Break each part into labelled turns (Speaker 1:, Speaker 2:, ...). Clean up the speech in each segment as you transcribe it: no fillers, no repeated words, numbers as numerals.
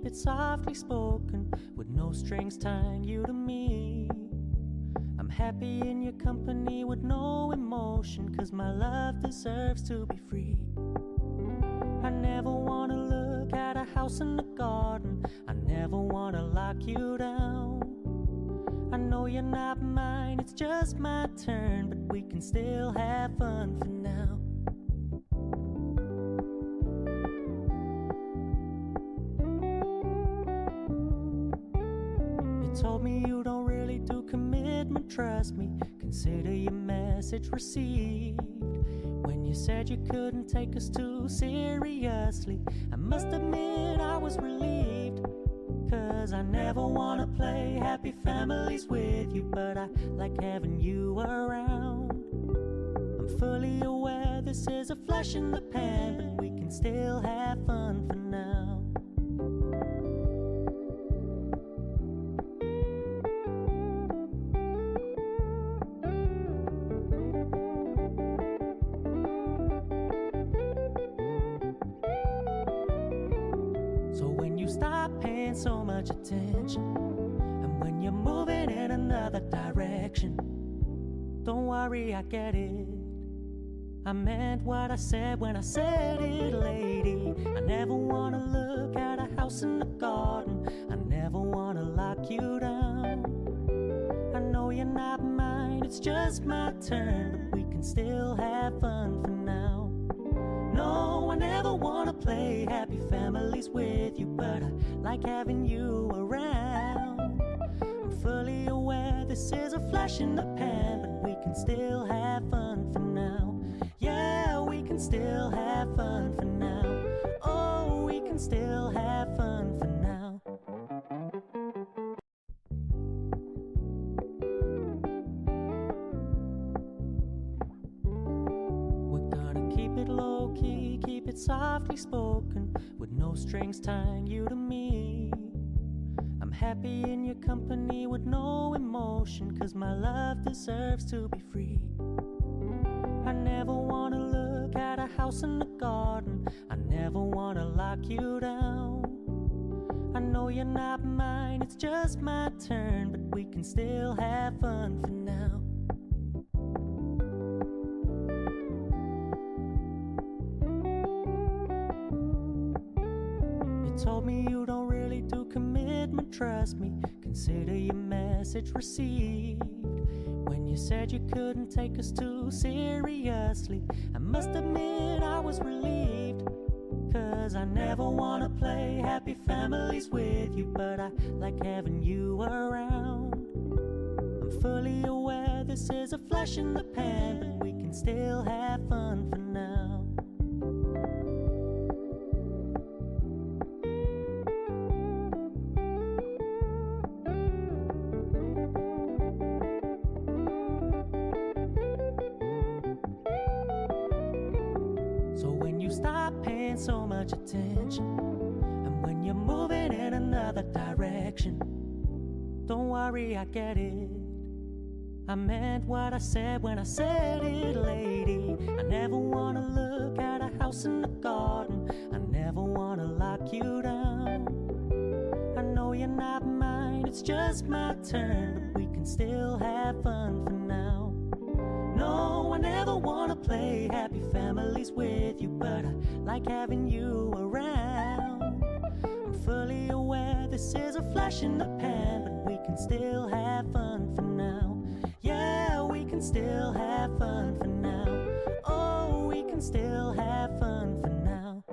Speaker 1: it softly spoken, with no strings tying you to me. I'm happy in your company with no emotion, 'cause my love deserves to be free. I never wanna look at a house in the garden, I never wanna lock you down. I know you're not mine, it's just my turn, but we can still have fun for now. You told me you don't really do commitment, trust me, consider your message received. When you said you couldn't take us too seriously, I must admit I was relieved. 'Cause I never wanna play happy families with you, but I like having you around. I'm fully aware this is a flash in the pan, but we can still have fun for now. So when you stop paying so much attention, and when you're moving in another direction, don't worry, I get it. I meant what I said when I said it, lady. I never wanna look at a house in the garden, I never wanna lock you down. I know you're not mine, it's just my turn, but we can still have fun for now. No, I never wanna play happy families with you, but I like having you around. I'm fully aware this is a flash in the pan, but we can still have fun for now. Yeah, we can still have fun for now. Oh, we can still have fun for now. We're gonna keep it low-key, keep it softly spoken, with no strings tying you to me. I'm happy in your company with no emotion, 'cause my love deserves to be free. I never wanna look at a house in the garden, I never wanna lock you down. I know you're not mine, it's just my turn, but we can still have fun for now. You told me you don't really do commitment, trust me, consider your message received. When you said you couldn't take us too seriously, I must admit I was relieved. 'Cause I never wanna play happy families with you, but I like having you around. I'm fully aware this is a flash in the pan, but we can still have fun for now. So when you stop paying so much attention, and when you're moving in another direction, don't worry, I get it. I meant what I said when I said it, lady. I never wanna look at a house in the garden, I never wanna lock you down. I know you're not mine, it's just my turn, but we can still have fun for now. No, I never wanna play happy families with you, but I like having you around. I'm fully aware this is a flash in the pan, but we can still have fun for now. Yeah, we can still have fun for now. Oh, we can still have fun for now.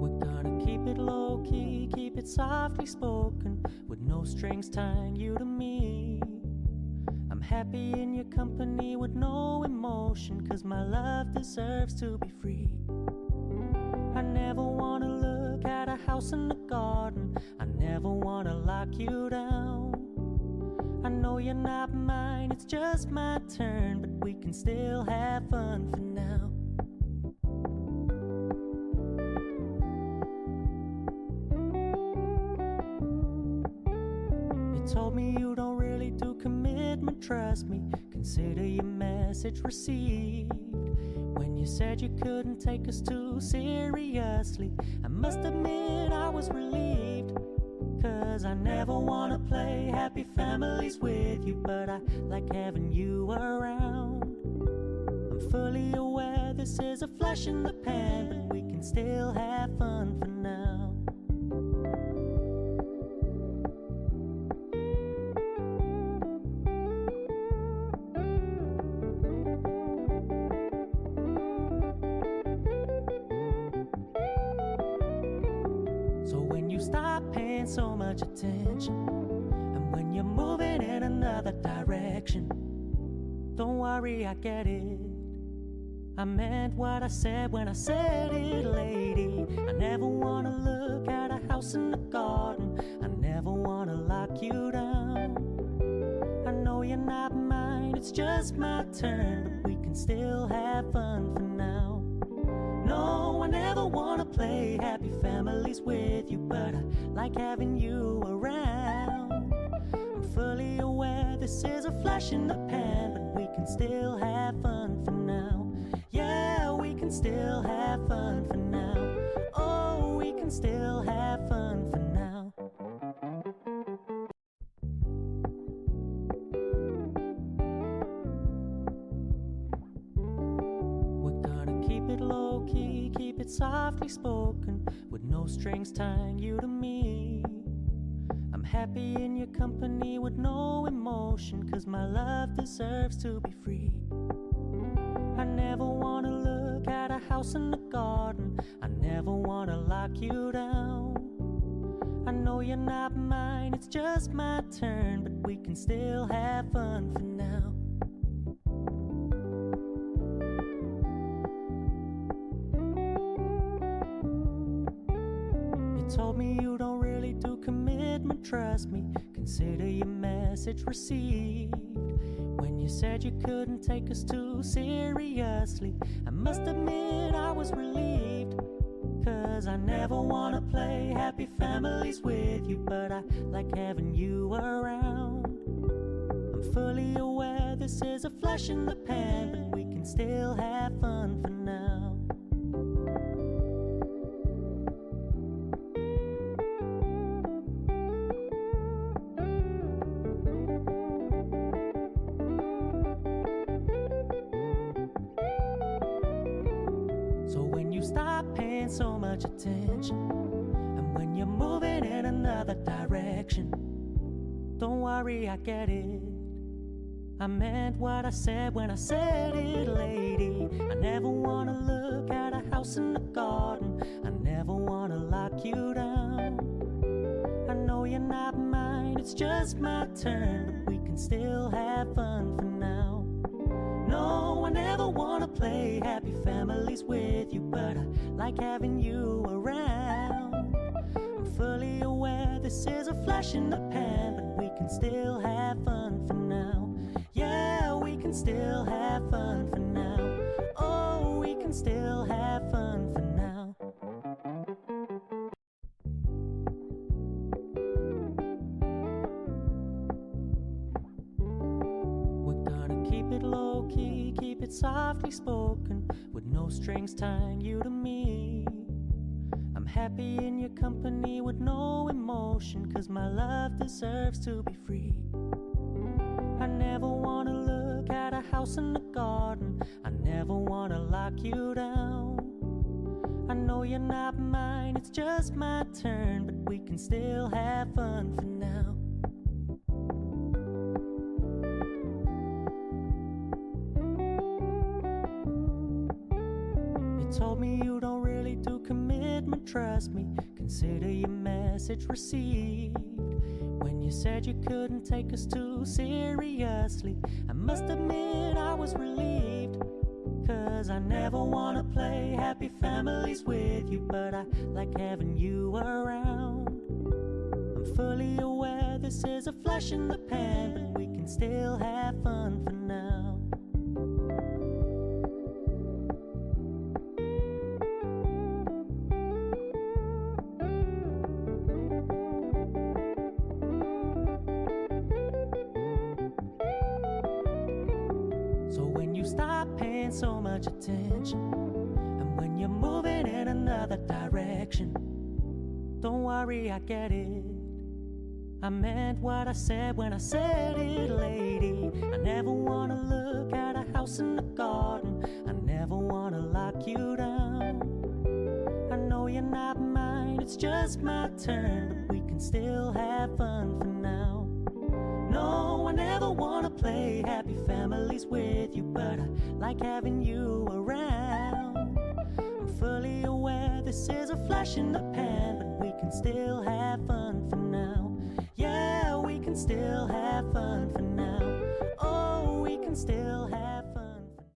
Speaker 1: We're gonna keep it low-key, keep it softly spoken, with no strings tying you to me. I'm happy in your company with no emotion, 'cause my love deserves to be free. I never wanna look at a house in the garden, I never wanna lock you down. I know you're not mine, it's just my turn, but we can still have fun for now. You told me you don't really do commitment, commitment, trust me. Consider your message received. When you said you couldn't take us too seriously, I must admit I was relieved. 'Cause I never wanna play happy families with you, but I like having you around. I'm fully aware this is a flash in the pan, but we can still have fun for now. So when you stop paying so much attention, and when you're moving in another direction, don't worry, I get it. I meant what I said when I said it, lady. I never wanna look at a house in the garden. I never wanna lock you down. I know you're not mine, it's just my turn, but we can still have fun for now. No, I never wanna play happy families with you, but I like having you around. I'm fully aware this is a flash in the pan, but we can still have fun for now. Yeah, we can still have fun for now. Oh, we can still have fun for now. We're gonna keep it low-key, keep it softly spoken, with no strings tying you to me. I'm happy in your company with no emotion, 'cause my love deserves to be free. I never wanna look at a house in the garden. I never wanna lock you down. I know you're not mine, it's just my turn, but we can still have fun for now. You told me you don't really do commitment, trust me. Consider your message received. When you said you couldn't take us too seriously, I must admit I was relieved. 'Cause I never wanna play happy families with you, but I like having you around. I'm fully aware this is a flash in the pan, but we can still have fun for now. So when you stop paying so much attention, and when you're moving in another direction, don't worry, I get it. I meant what I said when I said it, lady. I never wanna look at a house in the garden. I never wanna lock you down. I know you're not mine, it's just my turn, but we can still have fun for now. No, I never wanna play happy families with you, but I like having you around. I'm fully aware this is a flash in the pan, but we can still have fun for now. Yeah, we can still have fun for now. Oh, we can still have fun for now. We're gonna keep it low-key, keep it softly spoken, with no strings tying you to me. I'm happy in your company with no emotion, 'cause my love deserves to be free. I never wanna look at a house in the garden. I never wanna lock you down. I know you're not mine, it's just my turn, but we can still have fun for now. You told me you don't really do commitment, trust me. Consider your message received. When you said you couldn't take us too seriously, I must admit I was relieved. 'Cause I never wanna play happy families with you, but I like having you around. I'm fully aware this is a flash in the pan, but we can still have fun for now. so much attention. And when you're moving in another direction, don't worry, I get it. I meant what I said when I said it, lady. I never wanna look at a house in the garden. I never wanna lock you down. I know you're not mine, it's just my turn, but we can still have fun for now. No, I never wanna play happy families with you, but I like having you around. I'm fully aware this is a flash in the pan, but we can still have fun for now. Yeah, we can still have fun for now. Oh, we can still